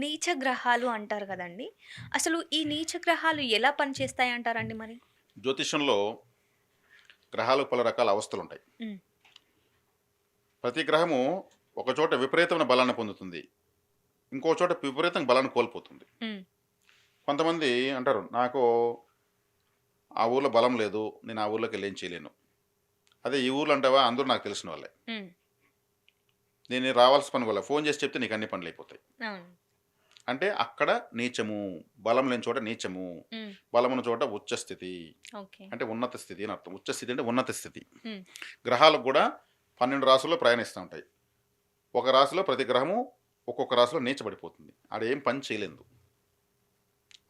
నీచ గ్రహాలు అంటారు గదండీ! అసలు ఈ నీచ గ్రహాలు ఎలా పనిచేస్తాయంటారండి మరి? జ్యోతిష్యంలో గ్రహాలకు పలు రకాల అవస్థలుంటాయి. హ్మ్. ప్రతి గ్రహము ఒక చోట విపరీతమైన బలాన్ని పొందుతుంది. ఇంకో చోట విపరీతంగా బలాన్ని కోల్పోతుంది. హ్మ్. కొంతమంది అంటారు, నాకు ఆ ఊర్లో బలం లేదు. నేను ఆ ఊర్లోకెళ్ళి ఏం చేయలేను. అదే ఈ ఊర్లో అంటావా అందరూ నాకు తెలిసిన వాళ్ళే. హ్మ్. నేను రావాల్సిన పని వల్ల ఫోన్ చేసి చెప్తే నీకు అన్ని పనులయిపోతాయి. అవును. అంటే అక్కడ నీచము. బలం లేని చోట నీచము. హ్మ్. బలమున్న చోట ఉచ్చ స్థితి. ఓకే. అంటే ఉన్నత స్థితి అని అర్థం. ఉచ్చ స్థితి అంటే ఉన్నత స్థితి. హ్మ్. గ్రహాలకు కూడా 12 రాసుల్లో ప్రయాణిస్తూ ఉంటాయి. ఒక రాశిలో ప్రతి గ్రహము ఒక్కొక్క రాశిలో నీచబడిపోతుంది. ఆడేం పని చేయలేదు.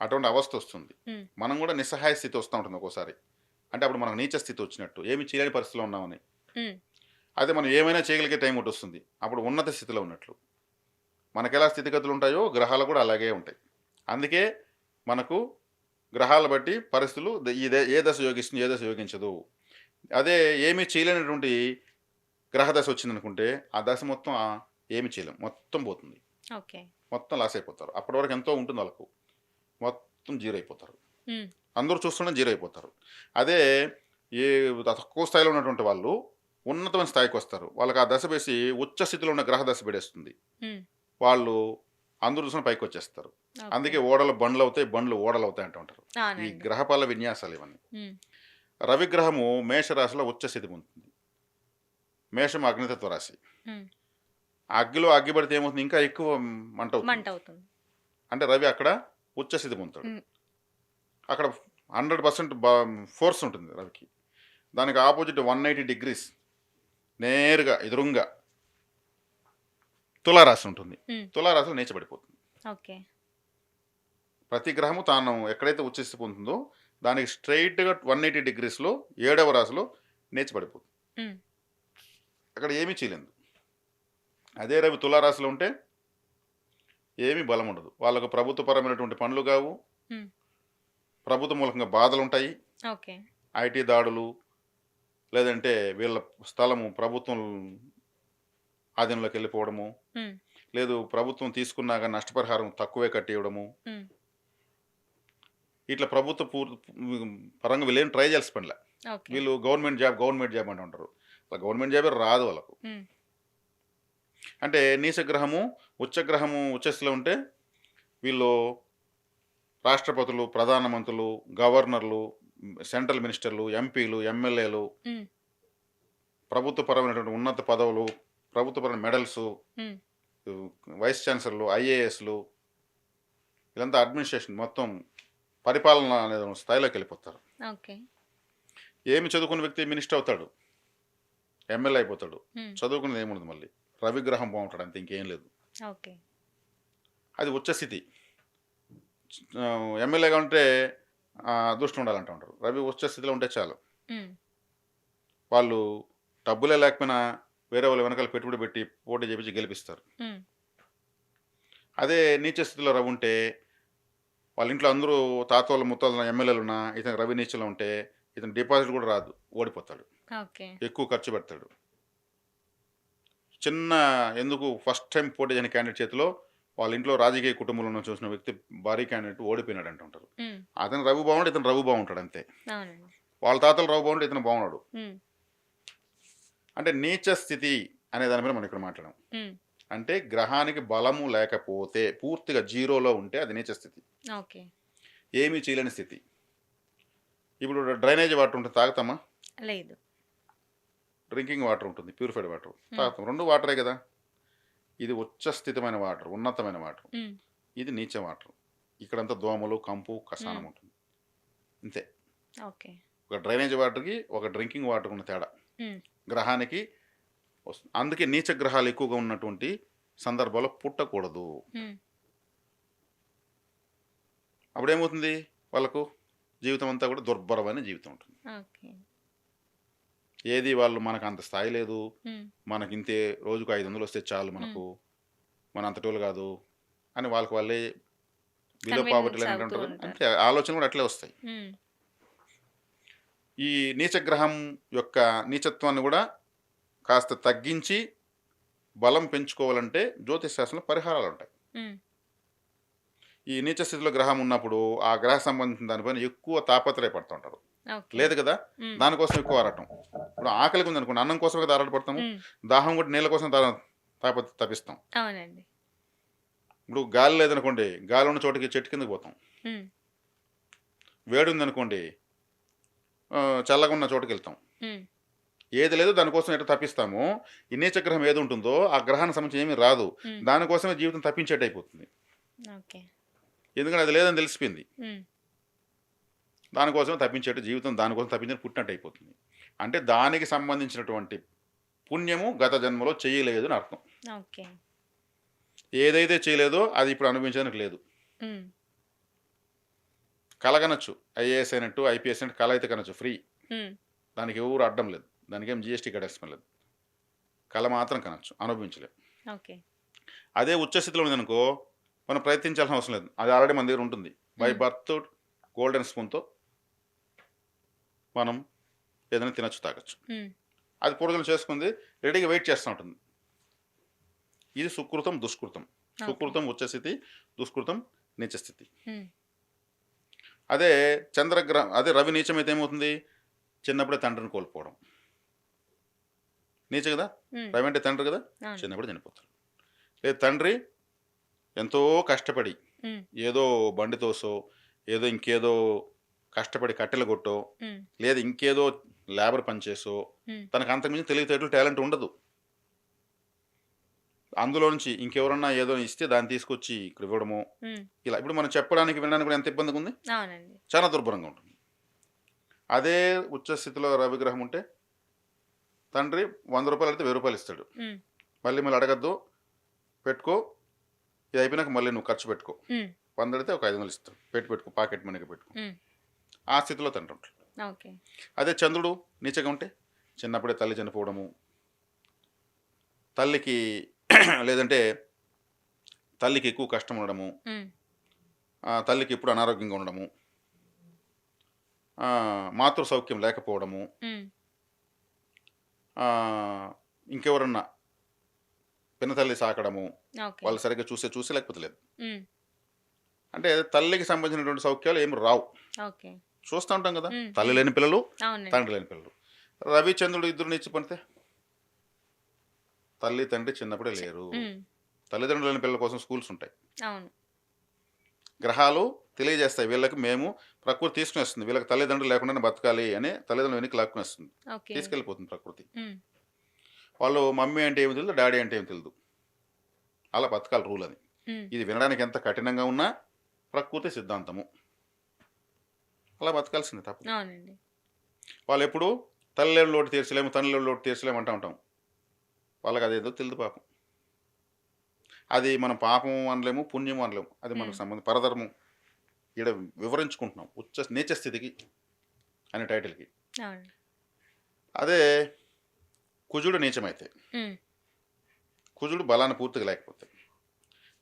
అటువంటి అవస్థ వస్తుంది. హ్మ్. మనం కూడా నిస్సహాయ స్థితి వస్తూ ఉంటుంది ఒక్కోసారి. అంటే అప్పుడు మనకు నీచ స్థితి వచ్చినట్టు. ఏమి చేయలేని పరిస్థితిలో ఉన్నామని. హ్మ్. అదే మనం ఏమైనా చేయగలిగే టైం ఒకటి వస్తుంది. అప్పుడు ఉన్నత స్థితిలో ఉన్నట్లు. మనకెలా స్థితిగతులు ఉంటాయో గ్రహాలు కూడా అలాగే ఉంటాయి. అందుకే మనకు గ్రహాలను బట్టి పరిస్థితులు ఏ దశ యోగిస్తుంది, ఏ దశ యోగించదు. అదే ఏమీ చేయలేనటువంటి గ్రహ దశ వచ్చిందనుకుంటే ఆ దశ మొత్తం ఏమి చేయలేం. మొత్తం పోతుంది. ఓకే. మొత్తం లాస్ అయిపోతారు. అప్పటి వరకు ఎంతో ఉంటుంది వాళ్ళకు. మొత్తం జీరో అయిపోతారు. హ్మ్. అందరూ చూస్తుంటే జీరో అయిపోతారు. అదే ఏ తక్కువ స్థాయిలో ఉన్నటువంటి వాళ్ళు ఉన్నతమైన స్థాయికి వస్తారు. వాళ్ళకి ఆ దశ వేసి ఉచ్చ స్థితిలో ఉన్న గ్రహ దశ పెడేస్తుంది. హ్మ్. వాళ్ళు అందరూ చూసిన పైకి వచ్చేస్తారు. ఓకే. అందుకే ఓడలు బండ్లు అవుతాయి, బండ్లు ఓడలు అవుతాయి అంటూ ఉంటారు. ఈ అవునండి. గ్రహపాల విన్యాసాలు ఇవన్నీ. హ్మ్. రవిగ్రహము మేషరాశిలో ఉచ్చ స్థితి పొందుతుంది. మేషం అగ్నితత్వ రాశి. హ్మ్. ఆ అగ్గిలో అగ్గి పడితే ఏమవుతుంది, ఇంకా ఎక్కువ మంట అవుతుంది. మంటవుతుంది. అంటే రవి అక్కడ ఉచ్చ స్థితి పొందుతాడు. హ్మ్. అక్కడ 100% ఫోర్స్ ఉంటుంది రవికి. దానికి ఆపోజిట్ 180 డిగ్రీస్ నేరుగా ఎదురుంగా తులారాశి ఉంటుంది. హ్మ్. తులారాశిలో నీచబడిపోతుంది. ఓకే. ప్రతి గ్రహము తాను ఎక్కడైతే ఉచ్చస్థితి పొందుతుందో దానికి స్ట్రైట్గా 180 డిగ్రీస్లో 7వ రాశిలో నీచబడిపోతుంది. హ్మ్. అక్కడ ఏమీ చేయలేదు. అదే రవి తులారాశిలో ఉంటే ఏమీ బలం ఉండదు. వాళ్ళకు ప్రభుత్వపరమైనటువంటి పనులు కావు. హ్మ్. ప్రభుత్వ మూలకంగా బాధలుంటాయి. ఓకే. ఐటీ దాడులు, లేదంటే వీళ్ళ స్థలము ప్రభుత్వం ఆధీనంలోకి వెళ్ళిపోవడము, హ్మ్. లేదు ప్రభుత్వం తీసుకున్నాక నష్టపరిహారం తక్కువే కట్టివ్వడము, హ్మ్. ఇట్లా ప్రభుత్వ పరంగా వీళ్ళేం ట్రై చేయాల్సి పనిలే. ఓకే. వీళ్ళు గవర్నమెంట్ జాబ్ అని ఉంటారు. అలా గవర్నమెంట్ జాబే రాదు వాళ్ళకు. హ్మ్. అంటే నీచగ్రహము ఉచ్చగ్రహము ఉచ్చస్థితిలో ఉంటే వీళ్ళు రాష్ట్రపతులు, ప్రధానమంత్రులు, గవర్నర్లు, సెంట్రల్ మినిస్టర్లు, ఎంపీలు, ఎమ్మెల్యేలు, హ్మ్. ప్రభుత్వపరమైనటువంటి ఉన్నత పదవులు, ప్రభుత్వపరమైన మెడల్స్, హ్మ్. వైస్ ఛాన్సలర్లు, ఐఏఎస్లు, వీళ్ళంతా అడ్మినిస్ట్రేషన్ మొత్తం పరిపాలన అనే స్థాయిలోకి వెళ్ళిపోతారు. ఓకే. ఏమి చదువుకున్న వ్యక్తి మినిస్టర్ అవుతాడు, ఎమ్మెల్యే అయిపోతాడు. హ్మ్. చదువుకున్నది ఏముండదు మళ్ళీ. రవిగ్రహం బాగుంటాడు అంతే, ఇంకేం లేదు. ఓకే. అది ఉచ్చస్థితి. ఎమ్మెల్యేగా ఉంటే అదృష్టం ఉండాలంటూ ఉంటారు. రవి ఉచ్చస్థితిలో ఉంటే చాలు. హ్మ్. వాళ్ళు డబ్బులే లేకపోయినా వేరే వాళ్ళ వెనకాల పెట్టుబడి పెట్టి పోటీ చేపించి గెలిపిస్తారు. హ్మ్. అదే నీచ స్థితిలో రవి ఉంటే వాళ్ళ ఇంట్లో అందరూ తాతోళ్ళు ముత్తాలు ఎమ్మెల్యేలు ఉన్నా ఇతను రవి నీచలో ఉంటే ఇతను డిపాజిట్ కూడా రాదు, ఓడిపోతాడు. ఓకే. ఎక్కువ ఖర్చు పెడతాడు. చిన్న ఎందుకు ఫస్ట్ టైం పోటీ చేయని క్యాండిడేట్ చేతిలో వాళ్ళ ఇంట్లో రాజకీయ కుటుంబంలో చూసిన వ్యక్తి భారీ క్యాండిడేట్ ఓడిపోయినాడు అంటుంటారు. హ్మ్. అతను రవి బాగుంటే ఇతను రవి బాగుంటాడు అంతే. అవునండి. వాళ్ళ తాతలు రవి బాగుంటే ఇతను బాగున్నాడు. హ్మ్. అంటే నీచ స్థితి అనే దాని మీద మనం ఇక్కడ మాట్లాడాం. హ్మ్. అంటే గ్రహానికి బలము లేకపోతే పూర్తిగా జీరోలో ఉంటే అది నీచ స్థితి. ఓకే. ఏమీ చేయలేని స్థితి. ఇప్పుడు డ్రైనేజ్ వాటర్ ఉంటుంది, తాగుతామా? లేదు. డ్రింకింగ్ వాటర్ ఉంటుంది, ప్యూరిఫైడ్ వాటర్ హ్మ్. తాగుతాం. రెండు వాటరే కదా. ఇది ఉచ్చ స్థితమైన వాటర్, ఉన్నతమైన వాటర్. హ్మ్. ఇది నీచ వాటర్. ఇక్కడంతా దోమలు, కంపు, హ్మ్. కసానం ఉంటుంది. అంతే. ఓకే. ఒక డ్రైనేజ్ వాటర్కి ఒక డ్రింకింగ్ వాటర్ ఉన్న తేడా హ్మ్. గ్రహానికి వస్తుంది. అందుకే నీచ గ్రహాలు ఎక్కువగా ఉన్నటువంటి సందర్భాల్లో పుట్టకూడదు. హ్మ్. అప్పుడేమవుతుంది, వాళ్ళకు జీవితం అంతా కూడా దుర్భరమైన జీవితం ఉంటుంది. ఓకే. ఏది వాళ్ళు మనకు అంత స్థాయి లేదు, హ్మ్. మనకి ఇంతే, రోజుకు 500 వస్తే చాలు హ్మ్. మనకు, మన అంతటోళ్ళు కాదు అని వాళ్ళకి వాళ్ళే బిలో పావర్టీ కన్విన్స్ లైన్ అవుతూ అంటారు. ఉంటారు. అంతే ఆలోచనలు కూడా అట్లే వస్తాయి. హ్మ్. ఈ నీచగ్రహం యొక్క నీచత్వాన్ని కూడా కాస్త తగ్గించి బలం పెంచుకోవాలంటే జ్యోతిష్ శాస్త్రంలో పరిహారాలు ఉంటాయి. హ్మ్. ఈ నీచ స్థితిలో గ్రహం ఉన్నప్పుడు ఆ గ్రహ సంబంధించిన దానిపైన ఎక్కువ తాపత్రయపడుతుంటారు. ఓకే. లేదు కదా! హ్మ్. దానికోసం ఎక్కువ ఆరాటం. ఇప్పుడు ఆకలిగా ఉందనుకోండి, అన్నం కోసమే కదా ఆరాటపడతాము. హ్మ్. దాహం కూడా నీళ్ళ కోసం తపిస్తాం. అవునండి. ఇప్పుడు గాలి లేదనుకోండి, గాలి ఉన్న చోటికి చెట్టు కిందకి పోతాం. హ్మ్. వేడి ఉందనుకోండి, చల్లగా ఉన్న చోటుకెళ్తాం. హ్మ్. ఏది లేదో దానికోసం ఎట్లా తప్పిస్తామో, ఈ నీచ గ్రహం ఏది ఉంటుందో ఆ గ్రహానికి సంబంధించి ఏమీ రాదు. హ్మ్. దానికోసమే జీవితం తప్పించేట్టు అయిపోతుంది. ఓకే. ఎందుకంటే అది లేదని తెలిసిపోయింది. హ్మ్. దానికోసమే తప్పించేట్టు జీవితం దానికోసం తప్పించి పుట్టినట్టు అయిపోతుంది. అంటే దానికి సంబంధించినటువంటి పుణ్యము గత జన్మలో చేయలేదు అని అర్థం. ఓకే. ఏదైతే చేయలేదో అది ఇప్పుడు అనుభవించడానికి లేదు. హ్మ్. కలగనొచ్చు. ఐఏఎస్ అయినట్టు, ఐపీఎస్ అయినట్టు కల అయితే కనొచ్చు ఫ్రీ. హ్మ్. దానికి ఎవరు అడ్డం లేదు. దానికేం జీఎస్టీ కట్టాల్సిన లేదు. కల మాత్రం కనొచ్చు. అనుభవించలేం. ఓకే. అదే ఉచ్చ స్థితిలో ఉందనుకో, మనం ప్రయత్నించాల్సిన అవసరం లేదు. అది ఆల్రెడీ మన దగ్గర ఉంటుంది. బై హ్మ్. బర్త్ గోల్డెన్ స్పూన్‌తో మనం ఏదైనా తినొచ్చు, తాగొచ్చు. హ్మ్. అది పూర్వజన్మ చేసుకుంది రెడీగా వెయిట్ చేస్తూ ఉంటుంది. ఇది సుకృతం, దుష్కృతం. ఓకే. సుకృతం ఉచ్చ స్థితి, దుష్కృతం నీచ స్థితి. హ్మ్. అదే అదే రవి నీచమైతే ఏమవుతుంది? చిన్నప్పుడే తండ్రిని కోల్పోవడం. నీచ కదా! హ్మ్. రవి అంటే తండ్రి కదా! అవును. చిన్నప్పుడే చనిపోతారు. లేదు తండ్రి ఎంతో కష్టపడి హ్మ్. ఏదో బండి తోసో, ఏదో ఇంకేదో కష్టపడి కట్టెలు కొట్టో, హ్మ్. లేదా ఇంకేదో లేబర్ పని చేసో, హ్మ్. తనకు అంతకుమించి తెలివితేటలు, టాలెంట్ ఉండదు. అందులో నుంచి ఇంకెవరన్నా ఏదో ఇస్తే దాన్ని తీసుకొచ్చి ఇక్కడ ఇవ్వడము, హ్మ్. ఇలా. ఇప్పుడు మనం చెప్పడానికి, వినడానికి కూడా ఎంత ఇబ్బందిగా ఉంది? అవునండి. చాలా దుర్భరంగా ఉంటుంది. అదే ఉచ్చ స్థితిలో రవిగ్రహం ఉంటే తండ్రి రూ. 100 అడిగితే రూ. 1000 ఇస్తాడు. హ్మ్. మళ్ళీ మళ్ళీ అడగద్దు, పెట్టుకో, ఇది అయిపోయినాక మళ్ళీ నువ్వు ఖర్చు పెట్టుకో. హ్మ్. 100 అడిగితే ఒక 500 ఇస్తాడు. పెట్టుకో, పాకెట్ మనీగా పెట్టుకో. హ్మ్. ఆ స్థితిలో తండ్రి ఉంటాడు. ఓకే. అదే చంద్రుడు నీచగా ఉంటే చిన్నప్పుడే తల్లి చనిపోవడము, తల్లికి లేదంటే తల్లికి ఎక్కువ కష్టం ఉండడము, హ్మ్. తల్లికి ఎప్పుడు అనారోగ్యంగా ఉండడము, మాతృ సౌఖ్యం లేకపోవడము, హ్మ్. ఆ, ఇంకెవరన్నా పినతల్లి సాకడము, ఓకే. వాళ్ళు సరిగ్గా చూసి లేకపోతే లేదు. హ్మ్. అంటే తల్లికి సంబంధించినటువంటి సౌఖ్యాలు ఏమి రావు. ఓకే. చూస్తూ ఉంటాం కదా, హ్మ్. తల్లి హ్మ్. లేని పిల్లలు, అవునండి. తండ్రి లేని పిల్లలు. రవి చంద్రుడు ఇద్దరు నీచి పడితే తల్లి తండ్రి చిన్నప్పుడే లేరు. హ్మ్. తల్లిదండ్రులు లేని పిల్లల కోసం స్కూల్స్ ఉంటాయి. అవును. గ్రహాలు తెలియజేస్తాయి వీళ్ళకి, మేము ప్రకృతి తీసుకుని వస్తుంది, వీళ్ళకి తల్లిదండ్రులు లేకుండానే బతకాలి అని తల్లిదండ్రులు వెనక్కి లాక్కుని వస్తుంది, ఓకే. తీసుకెళ్ళిపోతుంది ప్రకృతి. హ్మ్. వాళ్ళు మమ్మీ అంటే ఏమి తెలియదు, డాడీ అంటే ఏమి తెలియదు, అలా బతకాలి రూల్ అని. హ్మ్. ఇది వినడానికి ఎంత కఠినంగా ఉన్నా ప్రకృతి సిద్ధాంతము, అలా బతకాల్సింది తప్పదు. అవునండి. వాళ్ళు ఎప్పుడు తల్లి లోటు తీర్చలేము, తండ్రి లోటు తీర్చలేము అంటూ ఉంటాం. వాళ్ళకి అదేదో తెలియదు పాపం. అది మనం పాపం అనలేము, పుణ్యం అనలేము, అది హ్మ్. మనకు సంబంధం పరధర్మం. ఈడ వివరించుకుంటున్నాం నీచ స్థితికి అనే టైటిల్కి. అవును. అదే కుజుడు నీచమైతే, హ్మ్. కుజుడు బలాన్ని పూర్తిగా లేకపోతే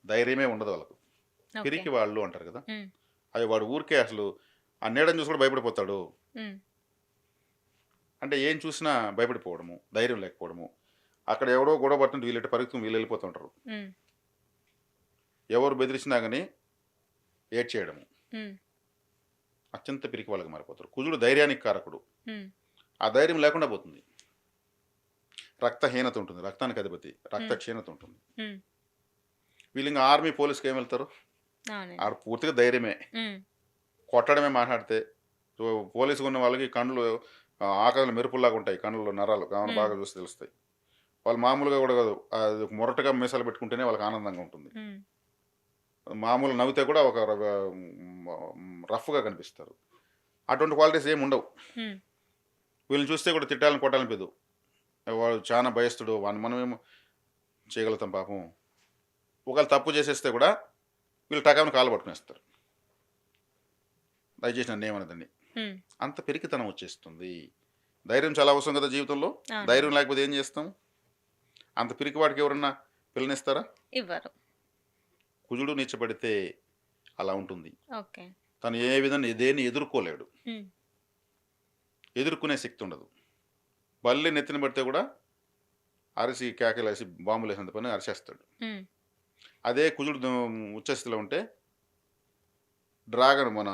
ధైర్యమే ఉండదు వాళ్ళకు. ఓకే. పిరికి వాళ్ళు అంటారు కదా, హ్మ్. అది వాడు ఊరికే అసలు ఆ నీడని చూసి కూడా భయపడిపోతాడు. హ్మ్. అంటే ఏం చూసినా భయపడిపోవడము, ధైర్యం లేకపోవడము. అక్కడ ఎవడో గొడవ పడుతుంటే వీళ్ళు పరిగెత్తుకుని వీళ్ళు వెళ్ళిపోతుంటారు. హ్మ్. ఎవరు బెదిరించినా కానీ ఏడ్చేయడము. హ్మ్. అత్యంత పిరికి వాళ్ళకి మారిపోతారు. కుజుడు ధైర్యానికి కారకుడు. హ్మ్. ఆ ధైర్యం లేకుండా పోతుంది. రక్తహీనత ఉంటుంది, రక్తానికి అధిపతి, రక్త హ్మ్. క్షీణత ఉంటుంది. హ్మ్. వీళ్ళు ఇంకా ఆర్మీ పోలీస్కి ఏం వెళ్తారు? అవునండి. ఆడ పూర్తిగా ధైర్యమే, హ్మ్. కొట్టడమే మాట్లాడితే. సో పోలీసుగా ఉన్న వాళ్ళకి కండ్లు ఆకలి మెరుపుల్లాగా ఉంటాయి, కళ్ళలో నరాలు కావున హ్మ్. బాగా చూసి తెలుస్తాయి. వాళ్ళు మామూలుగా కూడా కాదు, అది మొరటగా మీసాలు పెట్టుకుంటేనే వాళ్ళకి ఆనందంగా ఉంటుంది. హ్మ్. మామూలు నవ్వితే కూడా ఒక రఫ్గా కనిపిస్తారు. అటువంటి క్వాలిటీస్ ఏమి ఉండవు. హ్మ్. వీళ్ళని చూస్తే కూడా తిట్టాలని కొట్టాలనిపించదు. వాడు చాలా భయస్తుడు, వాడిని మనమేమో చేయగలుగుతాం పాపం. ఒకవేళ తప్పు చేసేస్తే కూడా వీళ్ళు టకాలను కాలు పట్టుకునేస్తారు, దయచేసి నన్ను ఏమనదండి. హ్మ్. అంత పెరికితనం వచ్చేస్తుంది. ధైర్యం చాలా అవసరం కదా జీవితంలో. అవునండి. ధైర్యం లేకపోతే ఏం చేస్తాం? అంత పిరికి వాడికి ఎవరన్నా పిల్లనిస్తారా? ఇవ్వరు. కుజుడు నీచపడితే అలా ఉంటుంది. ఓకే. తను ఏ విధంగా దేన్ని ఎదుర్కోలేడు, హ్మ్. ఎదుర్కొనే శక్తి ఉండదు. బల్లి నెత్తిన పడితే కూడా అరిసి కేకలేసి బాంబులు వేసినంత పని అరిచేస్తాడు. హ్మ్. అదే కుజుడు ఉచ్చస్థితిలో ఉంటే డ్రాగన్ మన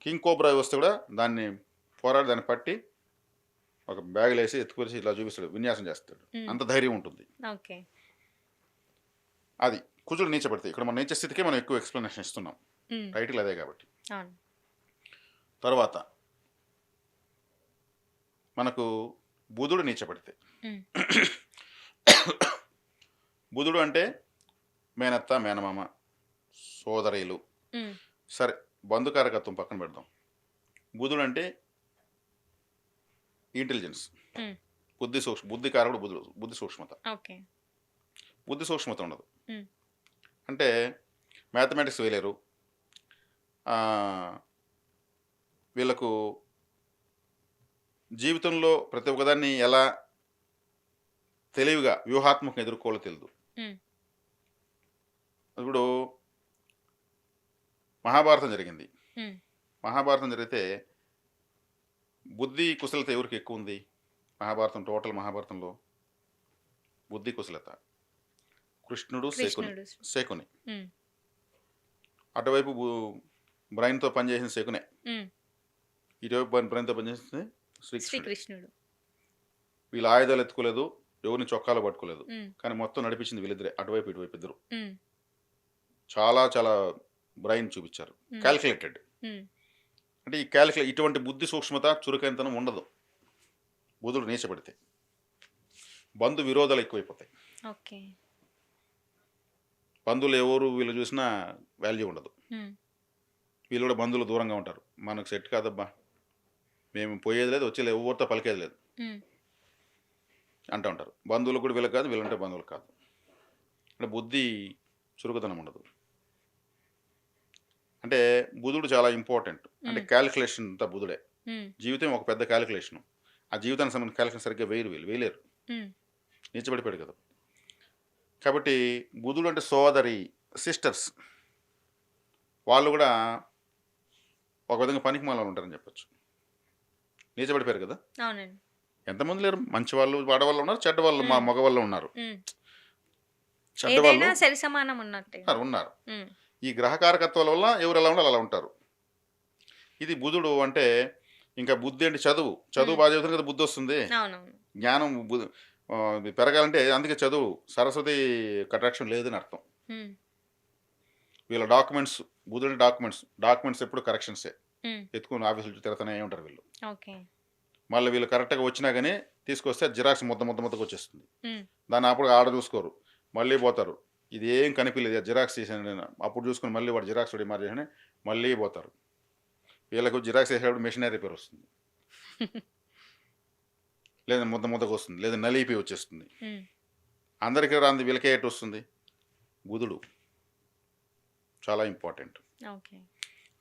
కింగ్ కోబ్రా వస్తే కూడా దాన్ని పోరాడి దాన్ని పట్టి ఒక బ్యాగులో వేసి ఎత్తుకొచ్చి ఇలా చూపిస్తాడు, విన్యాసం చేస్తాడు. హ్మ్. అంత ధైర్యం ఉంటుంది. ఓకే. అది కుజుడు నీచపడితే ఇక్కడ మన నీచ స్థితికే మనం ఎక్కువ ఎక్స్ప్లెనేషన్ ఇస్తున్నాం. హ్మ్. టైటిల్ అదే కాబట్టి. అవును. తర్వాత మనకు బుధుడు నీచపడితే, హ్మ్. బుధుడు అంటే మేనత్త, మేనమామ, సోదరీలు, హ్మ్. సరే బంధుకారకత్వం పక్కన పెడదాం. బుధుడు అంటే ఇంటెలిజెన్స్, హ్మ్. బుద్ధి కారకుడు బుధుడు, బుద్ధి సూక్ష్మత. ఓకే. బుద్ధి సూక్ష్మత ఉండదు. హ్మ్. అంటే మ్యాథమెటిక్స్ వేయలేరు. ఆ, వీళ్ళకు జీవితంలో ప్రతి ఒక్కదాన్ని ఎలా తెలివిగా వ్యూహాత్మకంగా ఎదుర్కోవాలో తెలియదు. హ్మ్. ఇప్పుడు మహాభారతం జరిగింది. హ్మ్. మహాభారతం జరిగితే బుద్ధి కుశలత ఎవరికి ఎక్కువ ఉంది? మహాభారతం టోటల్ మహాభారతంలో బుద్ధి కుశలత కృష్ణుడు, శకుని. కృష్ణుడు. శకుని హ్మ్. అటువైపు బ్రెయిన్తో పనిచేసిన శకునే, హ్మ్. ఇటువైపు బ్రెయిన్తో పనిచేసింది శ్రీకృష్ణుడు. శ్రీకృష్ణుడు. వీళ్ళు ఆయుధాలు ఎత్తుకోలేదు, ఎవరిని చొక్కాలు పట్టుకోలేదు, హ్మ్. కానీ మొత్తం నడిపించింది వీళ్ళిద్దరే, అటువైపు ఇటువైపు ఇద్దరు. హ్మ్. చాలా చాలా బ్రెయిన్ చూపించారు, హ్మ్. క్యాల్కులేటెడ్. హ్మ్. అంటే ఇటువంటి బుద్ధి సూక్ష్మత, చురుకైనతనం ఉండదు బుధుడు నీచపడితే. బంధు విరోధాలు ఎక్కువైపోతాయి. ఓకే. బంధువులు ఎవరు వీళ్ళు చూసినా వాల్యూ ఉండదు. హ్మ్. వీళ్ళు కూడా బంధువులు దూరంగా ఉంటారు. మనకు సెట్ కాదబ్బా, మేము పోయేది లేదు, వచ్చేది ఎవరితో పలికేది లేదు హ్మ్. అంటూ ఉంటారు. బంధువులు కూడా వీళ్ళకి కాదు, వీళ్ళంటే బంధువులు కాదు. అంటే బుద్ధి చురుకుదనం ఉండదు. అంటే బుధుడు చాలా ఇంపార్టెంట్. అంటే హ్మ్. క్యాలిక్యులేషన్ అంతా బుధుడే. హ్మ్. జీవితం ఒక పెద్ద క్యాలిక్యులేషన్. ఆ జీవితానికి సంబంధించిన క్యాలిక్యులేషన్ సరిగ్గా వేయలేరు. హ్మ్. నీచబడిపోయాడు కదా. కాబట్టి బుధుడు అంటే సోదరి, సిస్టర్స్, వాళ్ళు కూడా ఒక విధంగా పనికి మాలలో ఉంటారని చెప్పొచ్చు. నీచబడిపోయారు కదా. అవునండి. ఎంతమంది లేరు, మంచి వాళ్ళు ఆడవాళ్ళు ఉన్నారు, చెడ్డ వాళ్ళు మా హ్మ్. మగవాళ్ళు ఉన్నారు. హ్మ్. చెడ్డవాళ్ళు ఏదైనా సరి సమానం ఉన్నట్టే. ఉన్నారు. హ్మ్. ఈ గ్రహకారకత్వాల వల్ల ఎవరు ఎలా ఉండాలి అలా ఉంటారు. ఇది బుధుడు అంటే ఇంకా బుద్ధి అంటే చదువు హ్మ్. బాగా చదువుతుంది కదా, బుద్ధి వస్తుంది. అవునవును. జ్ఞానం ఇది పెరగాలంటే అందుకే చదువు. సరస్వతి కటాక్షం లేదని అర్థం. హ్మ్. వీళ్ళ డాక్యుమెంట్స్, బుధుడి డాక్యుమెంట్స్ ఎప్పుడు కరెక్షన్సే. హ్మ్. ఎత్తుకుని ఆఫీసులు తిరుగుతూనే ఉంటారు వీళ్ళు. ఓకే. మళ్ళీ వీళ్ళు కరెక్ట్గా వచ్చినా కానీ తీసుకొస్తే జిరాక్స్ ముద్దకు వచ్చేస్తుంది. హ్మ్. దాన్ని అప్పుడు ఆడ చూసుకోరు, మళ్ళీ పోతారు. ఇది ఏం కనిపించలేదు, జిరాక్స్ చేశాను నేను, అప్పుడు చూసుకుని మళ్ళీ వాడు జిరాక్స్ డిమార్ చేసి మళ్ళీ పోతారు. వీళ్ళకు జిరాక్స్ చేసేటప్పుడు మెషినరీ రిపేర్ వస్తుంది, లేదా ముద్దకు వస్తుంది, లేదా నలిపి వచ్చేస్తుంది. హ్మ్. అందరికీ రాంది వీళ్ళకే ఎటు వస్తుంది? బుధుడు చాలా ఇంపార్టెంట్. ఓకే.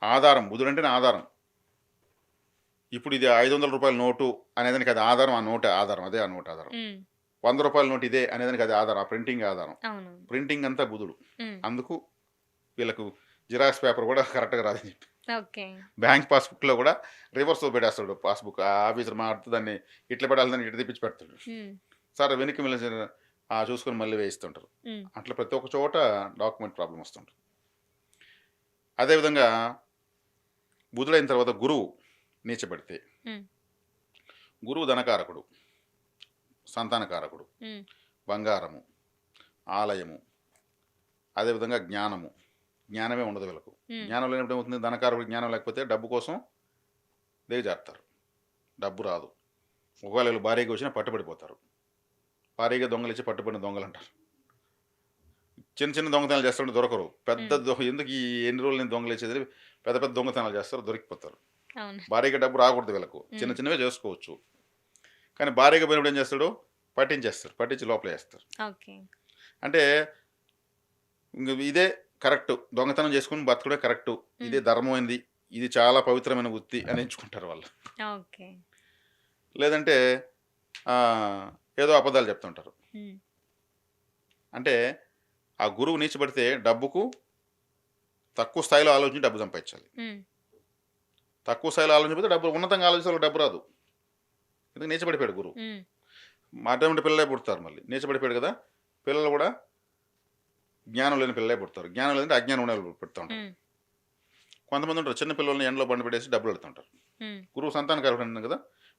ఆధారం, బుధుడు అంటేనే ఆధారం. ఇప్పుడు ఇది 500 రూపాయల నోటు అనేదానికి అది ఆధారం, ఆ నోటే ఆధారం, అదే ఆ నోటు ఆధారం. హ్మ్. 100 రూపాయల నోటు ఇదే అనేదానికి అది ఆధారం, ఆ ప్రింటింగ్ ఆధారం. అవునవును. ప్రింటింగ్ అంతా బుధుడు. హ్మ్. అందుకు వీళ్ళకు జిరాక్స్ పేపర్ కూడా కరెక్ట్గా రాదని చెప్పి ఓకే. బ్యాంక్ పాస్బుక్లో కూడా రివర్స్లో పెట్టేస్తాడు. పాస్బుక్ ఆఫీసర్ మాట్లాడుతూ దాన్ని ఇట్లా పెట్టాలని ఇట్లా తెప్పించి పెడతాడు. హ్మ్. సార్ వెనక్కి మళ్ళీ చూసుకొని మళ్ళీ వేయిస్తుంటారు. హ్మ్. అట్లా ప్రతి ఒక్క చోట డాక్యుమెంట్ ప్రాబ్లం వస్తుంటుంది. అదేవిధంగా బుధుడైన తర్వాత గురువు నీచబడితే, హ్మ్. గురువు ధనకారకుడు, సంతానకారకుడు, హ్మ్. బంగారము, ఆలయము, అదేవిధంగా జ్ఞానమే ఉండదు వీళ్ళకు. హ్మ్. జ్ఞానం లేనప్పుడు ఏమవుతుంది? ధనకారకుడు జ్ఞానం లేకపోతే డబ్బు కోసం దిగజారుతారు, డబ్బు రాదు. ఒకవేళ వీళ్ళు భారీగా వచ్చినా పట్టుబడిపోతారు. భారీగా దొంగలు ఇచ్చి పట్టుబడిన దొంగలు అంటారు. చిన్న చిన్న దొంగతనాలు చేస్తుంటే దొరకరు. పెద్ద హ్మ్. ఎందుకు ఈ ఎన్ని రోజులు నేను దొంగలు ఇచ్చేది, పెద్ద పెద్ద దొంగతనాలు చేస్తారు, దొరికిపోతారు. అవును. భారీగా డబ్బు రాకూడదు వీళ్ళకు, చిన్న హ్మ్. చిన్నవే చేసుకోవచ్చు. కానీ భారీగా పోయినప్పుడు ఏం చేస్తాడు? పట్టించి లోపల వేస్తారు. ఓకే. అంటే ఇంక ఇదే కరెక్ట్, దొంగతనం చేసుకుని బతకడే కరెక్టు, ఇదే హ్మ్. ధర్మమైంది, ఇది చాలా పవిత్రమైన వృత్తి అని ఎంచుకుంటారు వాళ్ళు. ఓకే. లేదంటే ఆ, ఏదో అబద్ధాలు చెప్తుంటారు. హ్మ్. అంటే ఆ గురువు నీచబడితే డబ్బుకు తక్కువ స్థాయిలో ఆలోచించి డబ్బు సంపాదించాలి. హ్మ్. తక్కువ స్థాయిలో ఆలోచించకపోతే డబ్బు, ఉన్నతంగా ఆలోచిస్తే వాళ్ళకి డబ్బు రాదు. ఎందుకు? నీచబడిపోయాడు గురువు. హ్మ్. అటువంటి పిల్లలే పుడతారు. మళ్ళీ నీచబడిపోయాడు కదా, పిల్లలు కూడా జ్ఞానం లేని పిల్లలే పుడతారు. జ్ఞానం లేదంటే అజ్ఞానం ఉండే వాళ్ళు పుడతా ఉంటారు. హ్మ్. కొంతమంది ఉంటారు చిన్న పిల్లల్ని ఎండలో బండి పెట్టేసి డబ్బులు పెడుతుంటారు. హ్మ్. గురువు సంతానకారకుడు అన్నాను కదా!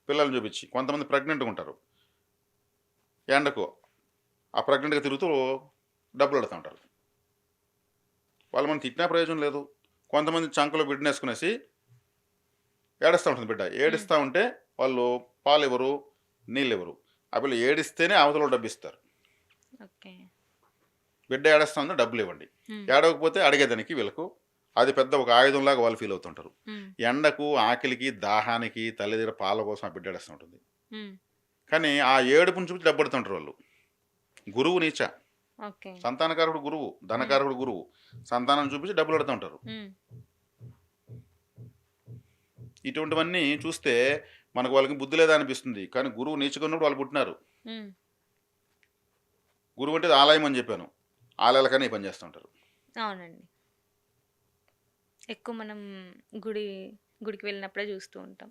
పిల్లల్ని చూపించి. కొంతమంది ప్రెగ్నెంట్‌గా ఉంటారు. ఎండకు ఆ ప్రెగ్నెంట్‌గా తిరుగుతూ డబ్బులు పెడతా ఉంటారు. వాళ్ళు మనం తిట్టినా ప్రయోజనం లేదు. కొంతమంది చంకలో బిడ్డనేసుకునేసి ఏడుస్తా ఉంటుంది బిడ్డ. హ్మ్. ఏడుస్తా ఉంటే వాళ్ళు పాలివ్వరు, నీళ్ళివ్వరు. ఆ పిల్ల ఏడిస్తేనే అవతలోళ్ళు డబ్బిస్తారు. ఓకే. బిడ్డ ఏడుస్తా ఉంటే డబ్బులివ్వండి. హ్మ్. ఏడవకపోతే అడిగేదానికి వీళ్ళకు అది పెద్ద ఒక ఆయుధంలాగా వాళ్ళు ఫీల్ అవుతుంటారు. హ్మ్. ఎండకు, ఆకలికి, దాహానికి తల్లి దగ్గర పాల కోసం ఆ బిడ్డ ఏడుస్తా ఉంటుంది. హ్మ్. కానీ ఆ ఏడుపుని చూపించి డబ్బెడుతుంటారు వాళ్ళు. గురువు నీచ. ఓకే. సంతానకారకుడు గురువు, హ్మ్. ధనకారకుడు గురువు. సంతానం చూపించి డబ్బులు పెడతా ఉంటారు. హ్మ్. ఇటువంటివన్నీ చూస్తే మనకు వాళ్ళకి బుద్ధి లేదా అనిపిస్తుంది. కానీ గురువు నీచగా ఉన్నప్పుడు వాళ్ళు పుట్టినారు. హ్మ్. గురువు అంటే ఆలయం అని చెప్పాను. ఆలయాలకని ఈ పని చేస్తూ ఉంటారు. అవునండి. ఎక్కువ మనం గుడి గుడికి వెళ్ళినప్పుడే జూస్తూ ఉంటాం.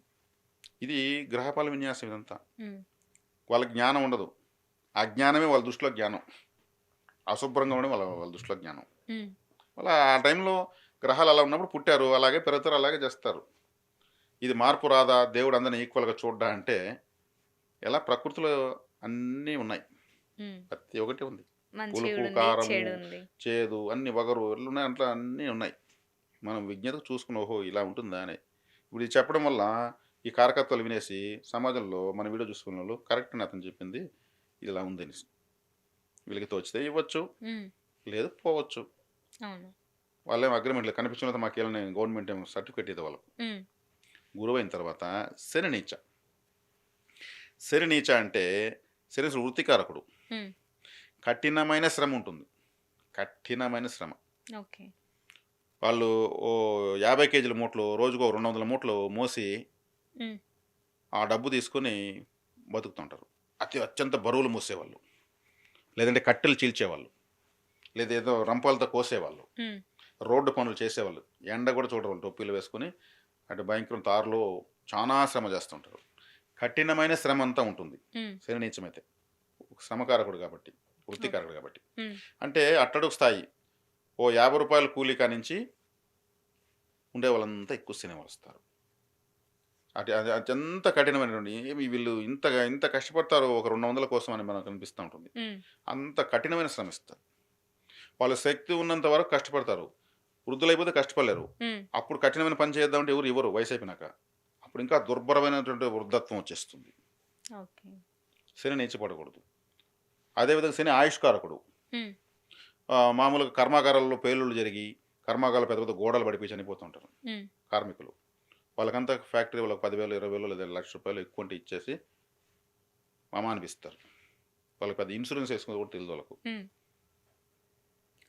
ఇది గ్రహపాల విన్యాసం ఇదంతా. హ్మ్. వాళ్ళకి జ్ఞానం ఉండదు. అజ్ఞానమే వాళ్ళ దృష్టిలో జ్ఞానం. అశుభ్రంగా ఉండడం వాళ్ళ వాళ్ళ దృష్టిలో జ్ఞానం. హ్మ్. వాళ్ళ ఆ టైంలో గ్రహాలు అలా ఉన్నప్పుడు పుట్టారు. అలాగే పెరుగుతారు. అలాగే చేస్తారు. ఇది మార్పు రాదా? దేవుడు అందరిని ఈక్వల్‌గా చూడ్డా అంటే ఎలా ప్రకృతిలో అన్నీ ఉన్నాయి. హ్మ్. ప్రతి ఒక్కటి ఉంది. మంచి పులుపు, చెడుంది, కారము, చెడుంది. చేదు అన్ని వగరు ఎట్లున్నాయి అట్లా అన్నీ ఉన్నాయి. మనం విజ్ఞతకు చూసుకుని ఓహో! ఇలా ఉంటుందా అని. ఇప్పుడు ఇది చెప్పడం వల్ల ఈ కారకత్వాలు వినేసి సమాజంలో మన వీడియో చూసుకున్నోళ్ళు కరెక్ట్ అని అతను చెప్పింది ఇలా ఉందనేసి. వీళ్ళకి తోచితే ఇవ్వచ్చు. హ్మ్. లేదు పోవచ్చు. అవును. వాళ్ళేం అగ్రిమెంట్‌లో కనిపించినంత మాకేళ్ళని గవర్నమెంట్ ఏమో సర్టిఫికేట్ ఇయ్యదు వాళ్ళకు. హ్మ్. గురువైన తర్వాత శని నీచ. శని నీచ అంటే శని అసలు వృత్తికారకుడు. హ్మ్. కఠినమైన శ్రమ ఉంటుంది. కఠినమైన శ్రమ. ఓకే. వాళ్ళు ఓ 50 కేజీల మూటలు రోజుకో 200 మూటలు మోసి హ్మ్. ఆ డబ్బు తీసుకొని బతుకుతుంటారు. అత్యంత బరువులు మోసేవాళ్ళు. లేదంటే కట్టెలు చీల్చేవాళ్ళు. లేదా ఏదో రంపాలతో కోసేవాళ్ళు. హ్మ్. రోడ్డు పనులు చేసేవాళ్ళు. ఎండ కూడా చూడరు వాళ్ళు టోపీలు వేసుకొని అటు భయంకరం తారులో చానా శ్రమ చేస్తుంటారు. కఠినమైన శ్రమ అంతా ఉంటుంది. హ్మ్. శని నీచమైతే. శ్రమకారకుడు కాబట్టి. ఓకే. వృత్తికారకుడు కాబట్టి. హ్మ్. అంటే అట్టడుగు స్థాయి. ఓ రూ. 50 కూలీ కానించి ఉండే వాళ్ళంతా ఎక్కువ సినిమా వస్తారు. అది అది అత్యంత కఠినమైనటువంటి ఏమి వీళ్ళు ఇంతగా ఇంత కష్టపడతారో ఒక 200 కోసం అని మనకు అనిపిస్తూ ఉంటుంది. హ్మ్. అంత కఠినమైన శ్రమిస్తారు. వాళ్ళ శక్తి ఉన్నంత వరకు కష్టపడతారు. వృద్ధులైపోతే కష్టపడలేరు. హ్మ్. అప్పుడు కఠినమైన పని చేద్దామంటే ఎవరు ఇవ్వరు వయసైపోయినాక. అప్పుడు ఇంకా దుర్భరమైనటువంటి వృద్ధత్వం వచ్చేస్తుంది. ఓకే. శని నీచపడకూడదు. అదేవిధంగా శని ఆయుష్కారకుడు. హ్మ్. మామూలుగా కర్మాగారాల్లో పేలుళ్ళు జరిగి, కర్మాగారాలు పెద్ద పెద్ద గోడలు పడిపోయి చనిపోతుంటారు హ్మ్. కార్మికులు. వాళ్ళకంతా ఫ్యాక్టరీ వాళ్ళకి 10,000, 20,000 లేదా రూ. 1,00,000 ఎక్కువ ఉంటే ఇచ్చేసి అమానిపిస్తారు. వాళ్ళకి పెద్ద ఇన్సూరెన్స్ వేసుకునేది కూడా తెలియదు వాళ్ళకు. హ్మ్.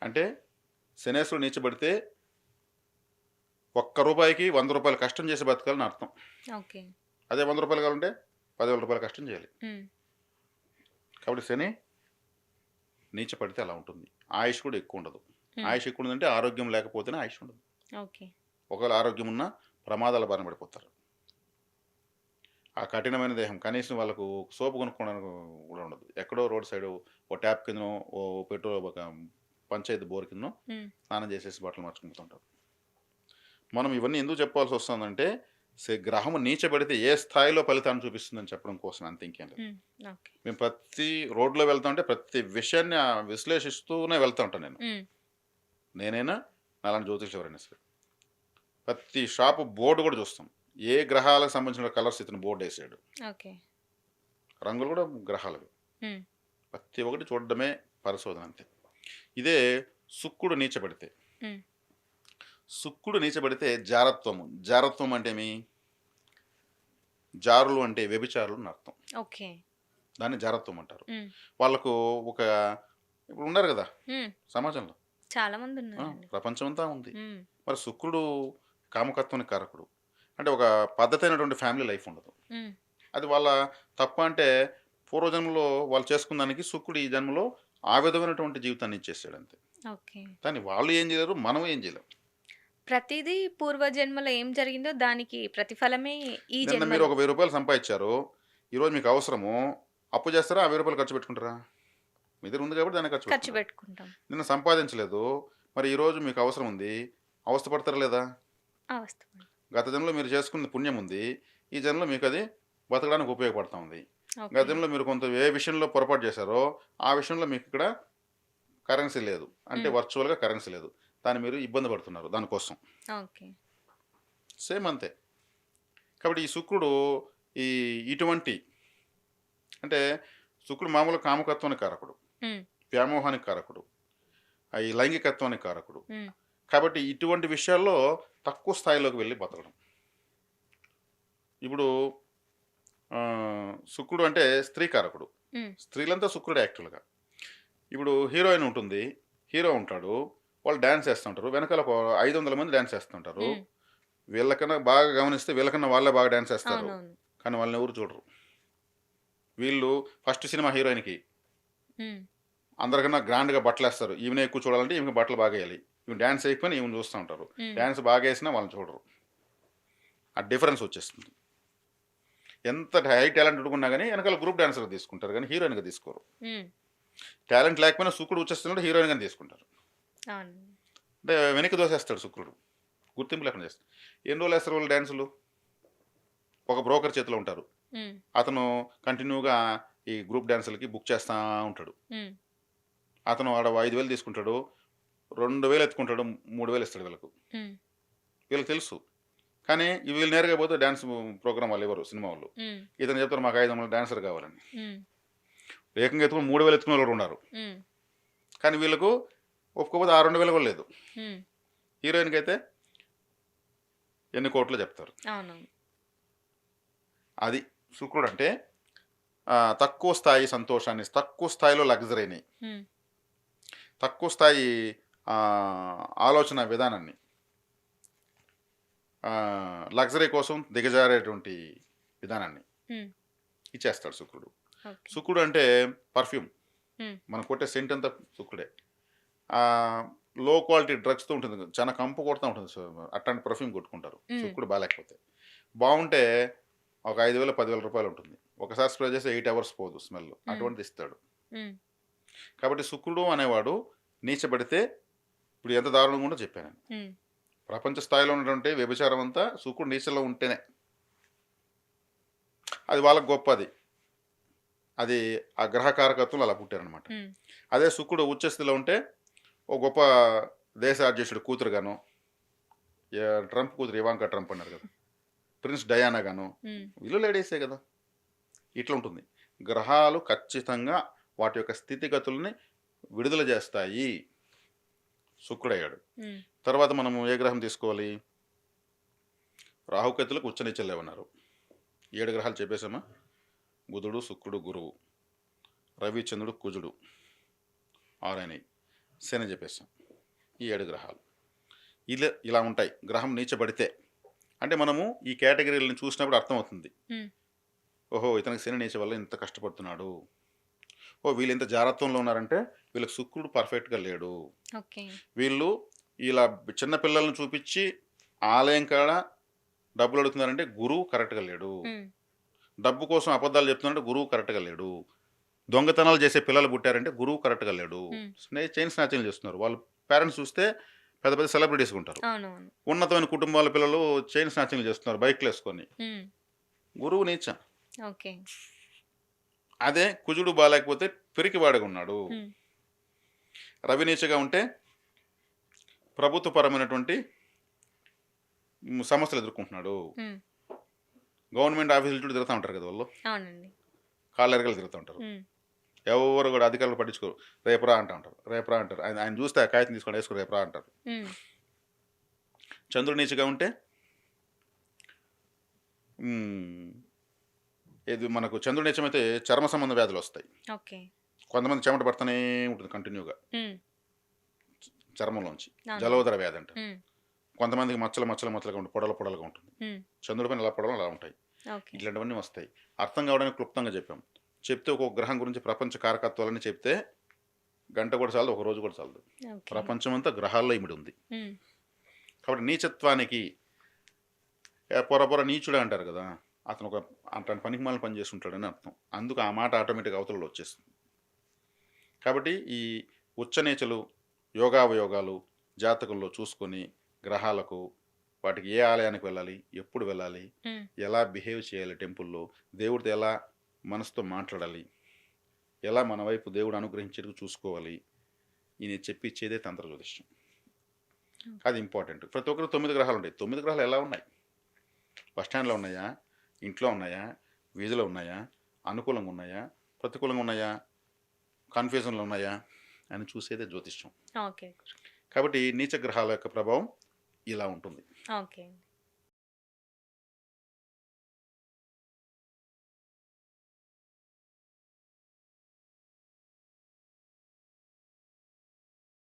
అంటే శనేశ్వరుడు నీచబడితే ఒక్క రూపాయికి రూ. 100 కష్టం చేసి బతకాలని అర్థం. ఓకే. అదే రూ. 100 కావాలంటే రూ. 10,000 కష్టం చేయాలి. హ్మ్. కాబట్టి శని నీచపడితే అలా ఉంటుంది. ఆయుష్ కూడా ఎక్కువ ఉండదు. హ్మ్. ఆయుష్ ఎక్కువ ఉందంటే ఆరోగ్యం లేకపోతేనే ఆయుష్ ఉండదు. ఓకే. ఒకవేళ ఆరోగ్యం ఉన్నా ప్రమాదాల బారిన పడిపోతారు. ఆ కఠినమైన దేహం కనీసం వాళ్ళకు సోపు కొనుక్కోవడానికి కూడా ఉండదు. ఎక్కడో రోడ్ సైడ్ ఓ ట్యాప్ కిందనో, ఓ పెట్రోల్ ఒక పంచాయతీ బోర్ కిందనో హ్మ్. స్నానం చేసేసి బట్టలు మార్చుకుంటుంటారు. మనం ఇవన్నీ ఎందుకు చెప్పాల్సి వస్తుందంటే గ్రహం నీచబడితే ఏ స్థాయిలో ఫలితాన్ని చూపిస్తుందని చెప్పడం కోసం అంత ఇంకేం లేదు. హ్మ్. ఓకే. మేము ప్రతి రోడ్లో వెళ్తా ఉంటే ప్రతి విషయాన్ని విశ్లేషిస్తూనే వెళ్తా ఉంటాను నేను. హ్మ్. నేనైనా నాలాంటి జ్యోతిష్ ఎవరైనా సరే. ప్రతి షాపు బోర్డు కూడా చూస్తాం. ఏ గ్రహాలకు సంబంధించిన కలర్స్ ఇతను బోర్డు వేసాడు. ఓకే. రంగులు కూడా గ్రహాలవి. హ్మ్. ప్రతి ఒక్కటి చూడడమే పరిశోధన అంతే. ఇదే శుక్రుడు నీచబడితే. హ్మ్. శుక్రుడు నీచబడితే జారత్వము. జారత్వం అంటే ఏమి? జారులు అంటే వ్యభిచారులు అని అర్థం. ఓకే. దాన్ని జారత్వం అంటారు. హ్మ్. వాళ్ళకు ఒక ఇప్పుడు ఉన్నారు కదా హ్మ్. సమాజంలో. చాలా మందున్నారండి. ప్రపంచమంతా ఉంది. హ్మ్. మరి శుక్రుడు కామకత్వానికి కారకుడు. అంటే ఒక పద్ధతైనటువంటి ఫ్యామిలీ లైఫ్ ఉండదు. హ్మ్. అది వాళ్ళ తప్ప అంటే పూర్వజన్మలో వాళ్ళు చేసుకున్న దానికి శుక్రుడు ఈ జన్మలో ఆ విధమైనటువంటి జీవితాన్ని ఇచ్చేసాడు అంతే. ఓకే. కానీ వాళ్ళు ఏం చేయలేరు, మనం ఏం చేయలేం. ప్రతీదీ పూర్వజన్మలో ఏం జరిగిందో దానికి ప్రతిఫలమే ఈ నిన్న మీరు జన్మలో. ఒక రూ. 1000 సంపాదించారు. ఈరోజు మీకు అవసరము. అప్పు చేస్తారా? ఆ రూ. 1000 ఖర్చు పెట్టుకుంటారా? మీ దగ్గర ఉంది కాబట్టి దాన్ని ఖర్చు ఖర్చు పెట్టుకుంటారు. పెట్టుకుంటాం. నిన్న సంపాదించలేదు. మరి ఈరోజు మీకు అవసరం ఉంది. అవస్థ పడతారా లేదా? ఆ! వస్తామండి. గత జన్మలో మీరు చేసుకున్న పుణ్యం ఉంది. ఈ జన్మలో మీకు అది బతకడానికి ఉపయోగపడతా ఉంది. గత ఓకే. జన్మలో మీరు కొంత ఏ విషయంలో పొరపాటు చేశారో, ఆ విషయంలో మీకు ఇక్కడ కరెన్సీ లేదు. అంటే హ్మ్. వర్చువల్‌గా కరెన్సీ లేదు. దాన్ని మీరు ఇబ్బంది పడుతున్నారు దానికోసం. ఓకే. సేమ్ అంతే. కాబట్టి ఈ శుక్రుడు ఈ ఇటువంటి అంటే శుక్రుడు మామూలుగా కామకత్వానికి కారకుడు. హ్మ్. వ్యామోహానికి కారకుడు. ఈ లైంగికత్వానికి కారకుడు. హ్మ్. కాబట్టి ఇటువంటి విషయాల్లో తక్కువ స్థాయిలోకి వెళ్లి బతకడం. ఇప్పుడు శుక్రుడు అంటే స్త్రీ కారకుడు. హ్మ్. స్త్రీలంతా శుక్రుడే యాక్చువల్‌గా. ఇప్పుడు హీరోయిన్ ఉంటుంది. హీరో ఉంటాడు. వాళ్ళు డాన్స్ ఏస్తుంటారు. వెనకాల ఒక 500 మంది డాన్స్ ఏస్తుంటారు. హ్మ్. వీళ్ళకన్నా బాగా గమనిస్తే వీళ్ళకన్నా వాళ్ళే బాగా డాన్స్ ఏస్తారు. అవునవును. కానీ వాళ్ళని ఎవరు చూడరు. వీళ్ళు ఫస్ట్ సినిమా హీరోయిన్‌కి హ్మ్. అందరికన్నా గ్రాండ్‌గా బట్టలేస్తారు. ఈమెనే ఎక్కువ చూడాలంటే ఈమెకి బట్టలు బాగా ఎయాలి. ఈమె డాన్స్ ఏయకపోయినా ఈమెను చూస్తా ఉంటారు. హ్మ్. డాన్స్ బాగా ఏసినా వాళ్ళని చూడరు. ఆ డిఫరెన్స్ వచ్చేస్తుంది. ఎంత హై టాలెంటెడ్ ఉన్నా గాని వెనకాల గ్రూప్ డాన్సర్‌గా తీసుకుంటారు గానీ హీరోయిన్‌గా తీసుకోరు. హ్మ్. టాలెంట్ లేకపోయినా శుక్రుడు వచ్చేస్తున్నాడు హీరోయిన్‌గానే తీసుకుంటారు. అవునండి. అంటే వెనక్కి దోసేస్తాడు శుక్రుడు. గుర్తింపు లేకుండా చేస్తాడు. ఎన్ని రోజులేస్తారు వాళ్ళు డాన్సులు? ఒక బ్రోకర్ చేతిలో ఉంటారు. హ్మ్. అతను కంటిన్యూగా ఈ గ్రూప్ డాన్సులకి బుక్ చేస్తా ఉంటాడు. హ్మ్. అతను ఆడ 5,000 తీసుకుంటాడు. 2,000 ఎత్తుకుంటాడు. 3,000 ఇస్తాడు వీళ్ళకు. హ్మ్. వీళ్ళకి తెలుసు. కానీ వీళ్ళు నేరుగా పోతే డాన్స్ ప్రోగ్రామ్ వాళ్ళు ఇవ్వరు సినిమా వాళ్ళు. హ్మ్. ఇతను చెప్తారు మాకు 500 డాన్సర్ కావాలని. హ్మ్. ఏకంగా ఎత్తుకొని 3,000 ఎత్తుకునే వాళ్ళు కూడా ఉన్నారు. హ్మ్. కానీ వీళ్ళకు ఒప్పుకోకపోతే ఆ 2,000 కూడా లేదు. హ్మ్. హీరోయిన్‌కి అయితే ఎన్ని కోట్లు చెప్తారు. అవునవును. అది శుక్రుడు అంటే తక్కువ స్థాయి సంతోషాన్ని, తక్కువ స్థాయిలో లగ్జరీని, హ్మ్. తక్కువ స్థాయి ఆలోచన విధానాన్ని, లగ్జరీ కోసం దిగజారేటువంటి విధానాన్ని హ్మ్. ఇచ్చేస్తాడు శుక్రుడు. ఓకే. శుక్రుడు అంటే పర్ఫ్యూమ్. హ్మ్. మనం కొట్టే సెంట్ అంతా శుక్రుడే. లో క్వాలిటీ డ్రగ్స్‌తో ఉంటుంది. చాలా కంపు కొడతా ఉంటుంది. సో, అట్లాంటి పర్ఫ్యూమ్ కొట్టుకుంటారు. హ్మ్. శుక్రుడు బాలేకపోతే. బావుంటే ఒక 5,000, 10,000 ఉంటుంది. ఒకసారి స్ప్రే చేస్తే 8 అవర్స్ పోదు స్మెల్. హ్మ్. అటువంటిది ఇస్తాడు. హ్మ్. కాబట్టి శుక్రుడు అనేవాడు నీచబడితే ఇప్పుడు ఎంత దారుణంగా ఉందో చెప్పాను నేను. హ్మ్. ప్రపంచ స్థాయిలో ఉన్నటువంటి వ్యభిచారం అంతా శుక్రుడు నీచలో ఉంటేనే. అది వాళ్ళకి గొప్పది. అది ఆ గ్రహ కారకత్వంలో అలా పుట్టారనమాట. హ్మ్. అదే శుక్రుడు ఉచ్చ స్థితిలో ఉంటే ఓ గొప్ప దేశ అధ్యక్షుడు కూతురుగాను, ట్రంప్ కూతురు ఇవాంకా ట్రంప్ అన్నారు కదా! ప్రిన్స్ డయానా గాను, హ్మ్. వీళ్ళు లేడీసే కదా! ఇట్లా ఉంటుంది. గ్రహాలు ఖచ్చితంగా వాటి యొక్క స్థితిగతుల్ని విడుదల చేస్తాయి. శుక్రుడయ్యాడు. హ్మ్. తర్వాత మనము ఏ గ్రహం తీసుకోవాలి? రాహుకేతులకు ఉచ్చ నీచలు లేవన్నారు. 7 గ్రహాలు చెప్పేసామా? బుధుడు, శుక్రుడు, గురువు, రవి, చంద్రుడు, కుజుడు 6 అయినాయి. శని చెప్పేసాం. ఈ 7 గ్రహాలు. ఇలా ఉంటాయి. గ్రహం నీచబడితే. అంటే మనము ఈ కేటగిరీలను చూసినప్పుడు అర్థమవుతుంది. హ్మ్. ఓహో! ఇతనికి శని నీచ వల్ల ఇంత కష్టపడుతున్నాడు. ఓహ్! వీళ్ళు ఇంత జారత్వంలో ఉన్నారంటే వీళ్ళకి శుక్రుడు పర్ఫెక్ట్‌గా లేడు. ఓకే. వీళ్ళు ఇలా చిన్న పిల్లల్ని చూపించి ఆలయం కాడ డబ్బులు అడుగుతున్నారంటే గురువు కరెక్ట్‌గా లేడు. హ్మ్. డబ్బు కోసం అబద్ధాలు చెప్తున్నారంటే గురువు కరెక్ట్‌గా లేడు. దొంగతనాలు చేసే పిల్లలు పుట్టారంటే గురువు కరెక్ట్‌గా లేడు. హ్మ్. చైన్ స్నాచింగ్‌లు చేస్తున్నారు. వాళ్ళ పేరెంట్స్ చూస్తే పెద్ద పెద్ద సెలబ్రిటీస్‌గా ఉంటారు. అవునవును. ఉన్నతమైన కుటుంబాల పిల్లలు చైన్ స్నాచింగ్‌లు చేస్తున్నారు బైక్‌లేసుకొని. హ్మ్. గురువు నీచ. ఓకే. అదే కుజుడు బాలేకపోతే పిరికివాడిగా ఉన్నాడు. హ్మ్. రవి నీచగా ఉంటే ప్రభుత్వపరమైనటువంటి సమస్యలు ఎదుర్కొంటున్నాడు. హ్మ్. గవర్నమెంట్ ఆఫీసుల చుట్టూ తిరుగుతా ఉంటారు కదా వాళ్ళు. అవునండి. కాళ్ళెరగలు తిరుగుతూ ఉంటారు. హ్మ్. ఎవరు కూడా అధికారులు పట్టించుకోరు. రేపురా అంటా ఉంటారు. రేపురా అంటారు. ఆయన ఆయన చూస్తే ఆ కాగితం తీసుకొని వేసుకో రేపురా అంటారు. హ్మ్. చంద్రుడు నీచగా ఉంటే హ్మ్, ఇది మనకు చంద్రుడు నీచమైతే చర్మ సంబంధ వ్యాధులు వస్తాయి. ఓకే. కొంతమంది చెమట పడుతూనే ఉంటుంది కంటిన్యూగా హ్మ్. చర్మంలోంచి. అవునవును. జలోదర వ్యాధి అంటారు. హ్మ్. కొంతమందికి మచ్చలుగా ఉంటుంది. పొడలుగా ఉంటుంది. హ్మ్. చంద్రుడి పైన ఎలా పొడవలు అలా ఉంటాయి. ఓకే. ఇట్లాంటివన్నీ వస్తాయి. అర్థం కావడానికి క్లుప్తంగా చెప్పాం. చెప్తే ఒక్కొక్క గ్రహం గురించి ప్రపంచ కారకత్వాలని చెప్తే గంట కూడా చాలదు, ఒక రోజు కూడా చాలదు. ఓకే. ప్రపంచం అంతా గ్రహాల్లో ఇమిడి ఉంది. హ్మ్. కాబట్టి నీచత్వానికి పొర నీచుడు అంటారు కదా! అతను ఒక అట్లాంటి పనికిమాలిన పని చేస్తుంటాడని అర్థం. అందుకు ఆ మాట ఆటోమేటిక్‌గా అవతలలో వచ్చేస్తుంది. కాబట్టి ఈ ఉచ్చ నీచలు, యోగావయోగాలు జాతకంలో చూసుకొని గ్రహాలకు వాటికి ఏ ఆలయానికి వెళ్ళాలి, ఎప్పుడు వెళ్ళాలి, హ్మ్. ఎలా బిహేవ్ చేయాలి టెంపుల్లో, దేవుడితో ఎలా మనసుతో మాట్లాడాలి, ఎలా మన వైపు దేవుడు అనుగ్రహించేట్టుగా చూసుకోవాలి, ఈయన చెప్పి ఇచ్చేదే తంత్ర జ్యోతిష్యం. అది ఇంపార్టెంట్. ప్రతి ఒక్కరు 9 గ్రహాలు ఉంటాయి. 9 గ్రహాలు ఎలా ఉన్నాయి? బస్ స్టాండ్‌లో ఉన్నాయా? ఇంట్లో ఉన్నాయా? వీధిలో ఉన్నాయా? అనుకూలంగా ఉన్నాయా? ప్రతికూలంగా ఉన్నాయా? కన్‌ఫ్యూజన్‌లో ఉన్నాయా? అని చూసేదే జ్యోతిష్యం. ఓకే. కాబట్టి నీచ గ్రహాల యొక్క ప్రభావం ఇలా ఉంటుంది. ఓకే.